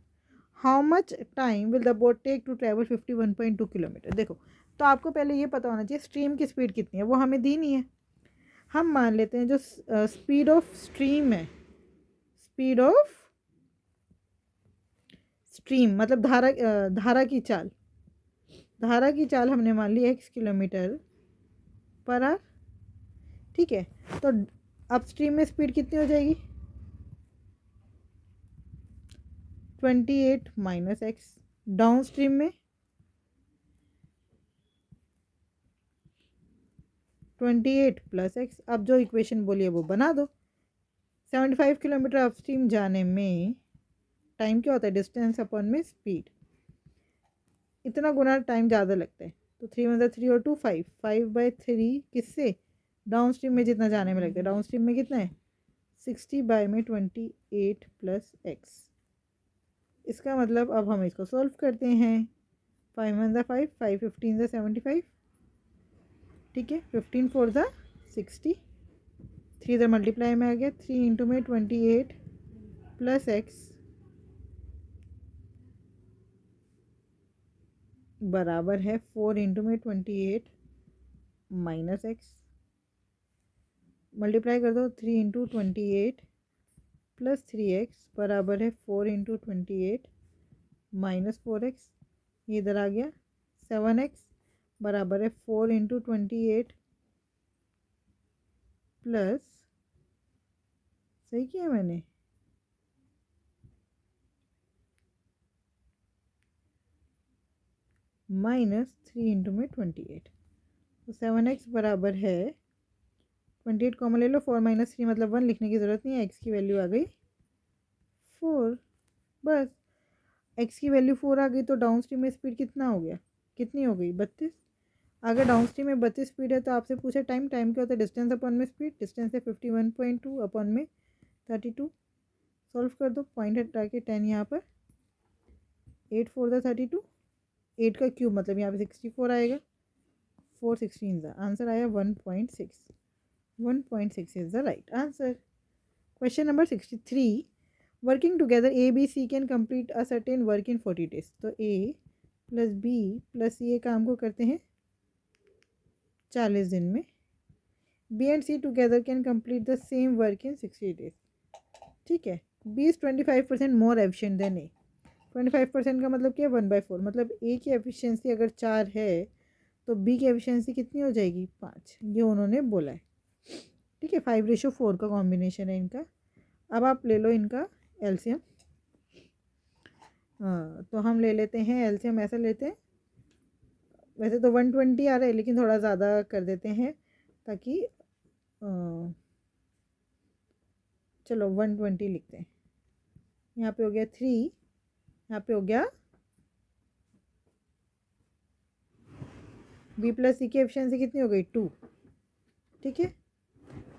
[SPEAKER 1] How much time will the boat take to travel 51.2 kilometer? देखो, तो आपको पहले ये पता होना चाहिए stream की speed कितनी है, वो हमें दी नहीं है। हम मान लेते हैं जो स्पीड ऑफ स्ट्रीम है, स्पीड ऑफ स्ट्रीम मतलब धारा की चाल, धारा की चाल हमने मान ली x किलोमीटर पर आवर, ठीक है। तो अपस्ट्रीम में स्पीड कितनी हो जाएगी 28 माइनस एक्स, डाउन स्ट्रीम में 28 प्लस एक्स। अब जो इक्वेशन बोलिए वो बना दो। 75 किलोमीटर अपस्ट्रीम जाने में टाइम क्या होता है, डिस्टेंस अपॉन में स्पीड, इतना गुना टाइम ज़्यादा लगता है। तो 3 मतलब 3 और 2 5, 5/3 किससे, डाउन स्ट्रीम में जितना जाने में लगता है। डाउन स्ट्रीम में कितना है 60 बाय में 28 प्लस एक्स। इसका मतलब अब हम इसको सॉल्व करते हैं। 5 1 5, 5 15 75, ठीक है। 15 4 60, 3 इधर मल्टीप्लाई में आ गया, 3 इंटू में 28 प्लस एक्स बराबर है 4 इंटू में 28 माइनस एक्स। मल्टीप्लाई कर दो, 3 इंटू 28 प्लस 3x बराबर है 4 इंटू 28 माइनस 4x। ये इधर आ गया 7x बराबर है 4 इंटू 28 प्लस, सही किया मैंने, माइनस 3 इंटू में 28। तो 7x बराबर है 28 कॉमन ले लो, 4 माइनस 3 मतलब 1, लिखने की ज़रूरत नहीं है, x की वैल्यू आ गई 4। बस x की वैल्यू 4 आ गई तो डाउन स्ट्रीम में स्पीड कितना हो गया, कितनी हो गई 32। अगर डाउन स्ट्रीम में 32 स्पीड है तो आपसे पूछे टाइम, टाइम क्या होता है डिस्टेंस अपॉन में स्पीड, डिस्टेंस है 51.2 अपॉन में 32। सॉल्व कर दो, पॉइंट हटा के 10 यहाँ पर, 8 4 32, 8 का क्यूब मतलब यहाँ पे 64 आएगा, 4 16 आंसर आया 1.6। 1.6 is the right answer. Question number 63, working together A B C can complete a certain work in 40 days. तो A plus B plus C A काम को करते हैं 40 दिन में। B and C together can complete the same work in 60 days, ठीक है। B is 25% more efficient than A. 25% का मतलब क्या है 1/4, मतलब ए की एफिशिएंसी अगर 4 है तो बी की एफिशिएंसी कितनी हो जाएगी 5, ये उन्होंने बोला है, ठीक है। 5:4 का कॉम्बिनेशन है इनका। अब आप ले लो इनका एलसीएम। हाँ तो हम ले लेते हैं एलसीएम, ऐसा लेते हैं, वैसे तो 120 आ रहा है लेकिन थोड़ा ज़्यादा कर देते हैं ताकि चलो 120 लिखते हैं। यहाँ पे हो गया 3, यहाँ पे हो गया बी प्लस सी की एफिशिएंसी कितनी हो गई 2, ठीक है।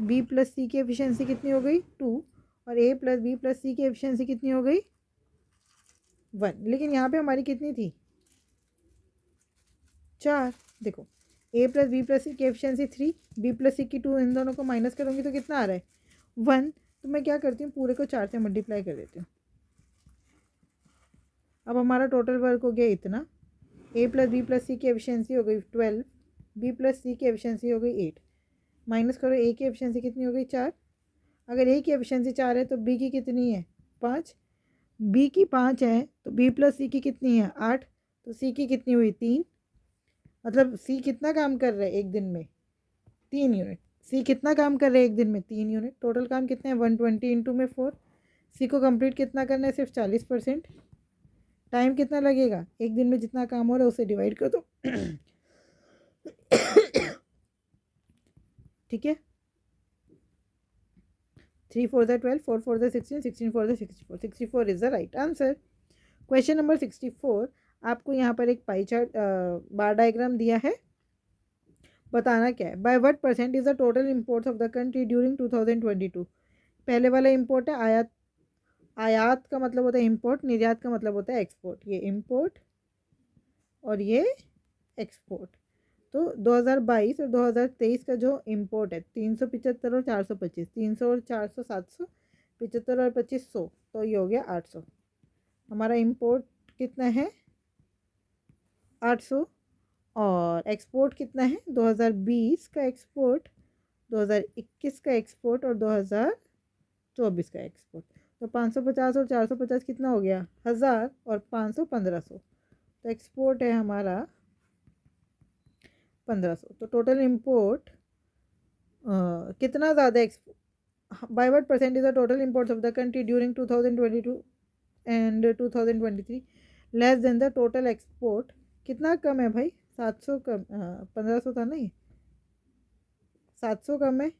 [SPEAKER 1] बी प्लस सी की एफिशिएंसी कितनी हो गई 2, और ए प्लस बी प्लस सी की एफिशिएंसी कितनी हो गई 1। लेकिन यहाँ पे हमारी कितनी थी 4। देखो ए प्लस बी प्लस सी की एफिशिएंसी 3, बी प्लस सी की 2, इन दोनों को माइनस करूँगी तो कितना आ रहा है 1। तो मैं क्या करती हूँ पूरे को 4 से मल्टीप्लाई कर देती हूँ। अब हमारा टोटल वर्क हो गया इतना, ए प्लस बी प्लस सी की एफिशिएंसी हो गई 12, बी प्लस सी की एफिशिएंसी हो गई 8, माइनस करो ए की एफिशिएंसी कितनी हो गई 4। अगर ए की एफिशिएंसी 4 है तो बी की कितनी है 5, बी की 5 है तो बी प्लस सी की कितनी है 8, तो सी की कितनी हुई 3। मतलब सी कितना काम कर रहा है एक दिन में 3 यूनिट। सी कितना काम कर रहा है एक दिन में 3 यूनिट। टोटल काम कितना है 120 इंटू में 4। सी को कंप्लीट कितना करना है सिर्फ 40%। टाइम कितना लगेगा एक दिन में जितना काम हो रहा है उसे डिवाइड कर दो ठीक है। 3 4 12, 4 4 16, 16 4 64, 64 is the right answer. Question number 64, आपको यहाँ पर एक पाई चार्ट बार डायग्राम दिया है, बताना क्या है। By what percent is the total imports of the country during 2022। पहले वाला इंपोर्ट है आयात, आयात का मतलब होता है इंपोर्ट, निर्यात का मतलब होता है एक्सपोर्ट। ये इंपोर्ट और ये एक्सपोर्ट। तो 2022 और 2023 का जो इंपोर्ट है 375 और 425, 300 और 400 700, 75 और 2500, तो ये हो गया 800। हमारा इंपोर्ट कितना है 800, और एक्सपोर्ट कितना है 2020 का एक्सपोर्ट, 2021 का एक्सपोर्ट और 2024 का एक्सपोर्ट। तो 550 और 450 कितना हो गया 1000, और 500 1500। तो एक्सपोर्ट है हमारा 1500। तो टोटल इम्पोर्ट कितना ज़्यादा by what percent is the total imports of the country during 2022 and 2023 less than the total export. कितना कम है भाई? 700 कम, 1500 था नहीं, 700 कम है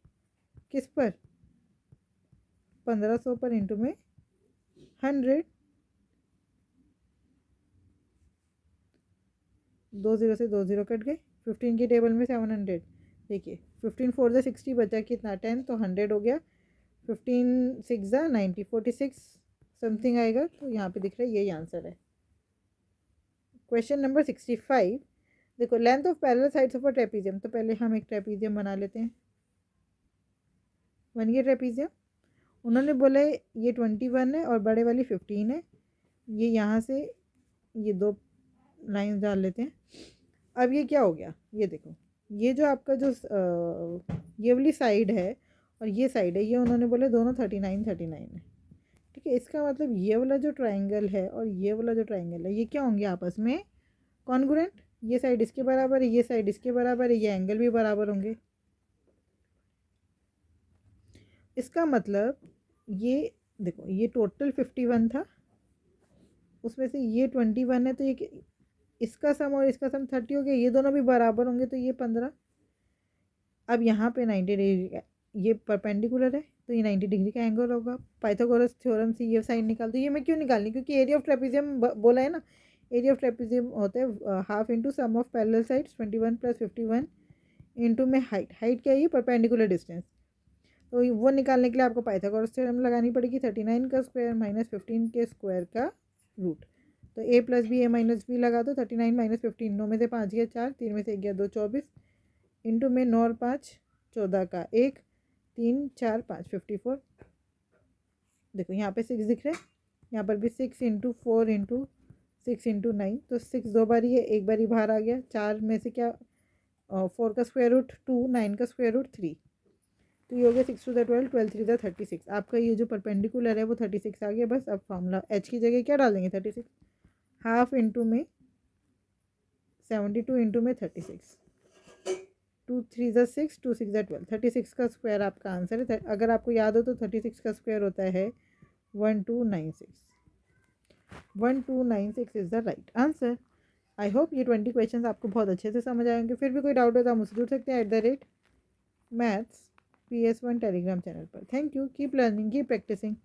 [SPEAKER 1] किस पर? 1500 पर इंटू में 100, 2 0 से 2 0 कट गए। 15 की टेबल में 700, देखिए 15 4 ज़ा 60 बचा कितना 10, तो 100 हो गया। 15 6 ज़ा 90, 46 समथिंग आएगा। तो यहाँ पे दिख रहा है यही आंसर है। क्वेश्चन नंबर 65, देखो length of parallel sides of a trapezium. तो पहले हम एक ट्रेपीजियम बना लेते हैं। बन गया ट्रेपीजियम। उन्होंने बोला ये 21 है और बड़े वाली 15 है। ये यहाँ से ये दो लाइन डाल लेते हैं। अब ये क्या हो गया, ये देखो, ये जो आपका जो ये वाली साइड है और ये साइड है, ये उन्होंने बोला दोनों 39 39 है। ठीक है, इसका मतलब ये वाला जो ट्राइंगल है और ये वाला जो ट्राइंगल है, ये क्या होंगे आपस में कॉन्ग्रुएंट। ये साइड इसके बराबर है, ये साइड इसके बराबर है, ये एंगल भी बराबर होंगे। इसका मतलब ये देखो, ये टोटल 51 था, उसमें से ये 21 है, तो ये इसका सम और इसका सम 30 हो गया। ये दोनों भी बराबर होंगे तो ये 15। अब यहाँ पे 90 डिग्री, ये परपेंडिकुलर है तो ये 90 डिग्री का एंगल होगा। पाइथागोरस थ्योरम से ये साइड निकाल दो। ये मैं क्यों निकालनी, क्योंकि एरिया ऑफ ट्रेपीजियम बोला है ना, एरिया ऑफ ट्रेपीजियम होता है half into sum of parallel sides 21 + 51 into में हाइट। हाइट क्या है? ये परपेंडिकुलर डिस्टेंस। तो वो निकालने के लिए आपको पाइथागोरस थ्योरम लगानी पड़ेगी। 39 का स्क्वायर माइनस 15 के स्क्वायर का रूट। तो a + b a - b लगा दो। 39 - 15, 9 में से 5 गया 4, 3 में से 1 गया 2, 24 इंटू में 9 और 5 14 का 1, 3 4 5 54। देखो यहाँ पे 6 दिख रहे हैं, यहाँ पर भी 6 इंटू 4 इंटू 6 इंटू 9। तो 6 दो बारी है, एक बारी बाहर आ गया। 4 में से क्या 4 का स्क्वायर रूट 2, 9 का स्क्वायर रूट 3। तो ये हो गया 6 × 2 = 12, 12 × 3 = 36। आपका ये जो परपेंडिकुलर है वो 36 आ गया। बस अब फॉर्मूला h की जगह क्या डाल देंगे? 36। हाफ इंटू में 72 इंटू में 36, 2 3 = 6, 2 6 = 12। 36 का स्क्वायर आपका आंसर है। अगर आपको याद हो तो 36 का स्क्वायर होता है 1296। 1296 is the right answer. I hope ये 20 क्वेश्चन आपको बहुत अच्छे से समझ आएंगे। फिर भी कोई डाउट हो तो आप मुझसे जुड़ सकते हैं @maths PS1 टेलीग्राम चैनल पर। Thank you, keep learning, keep practising.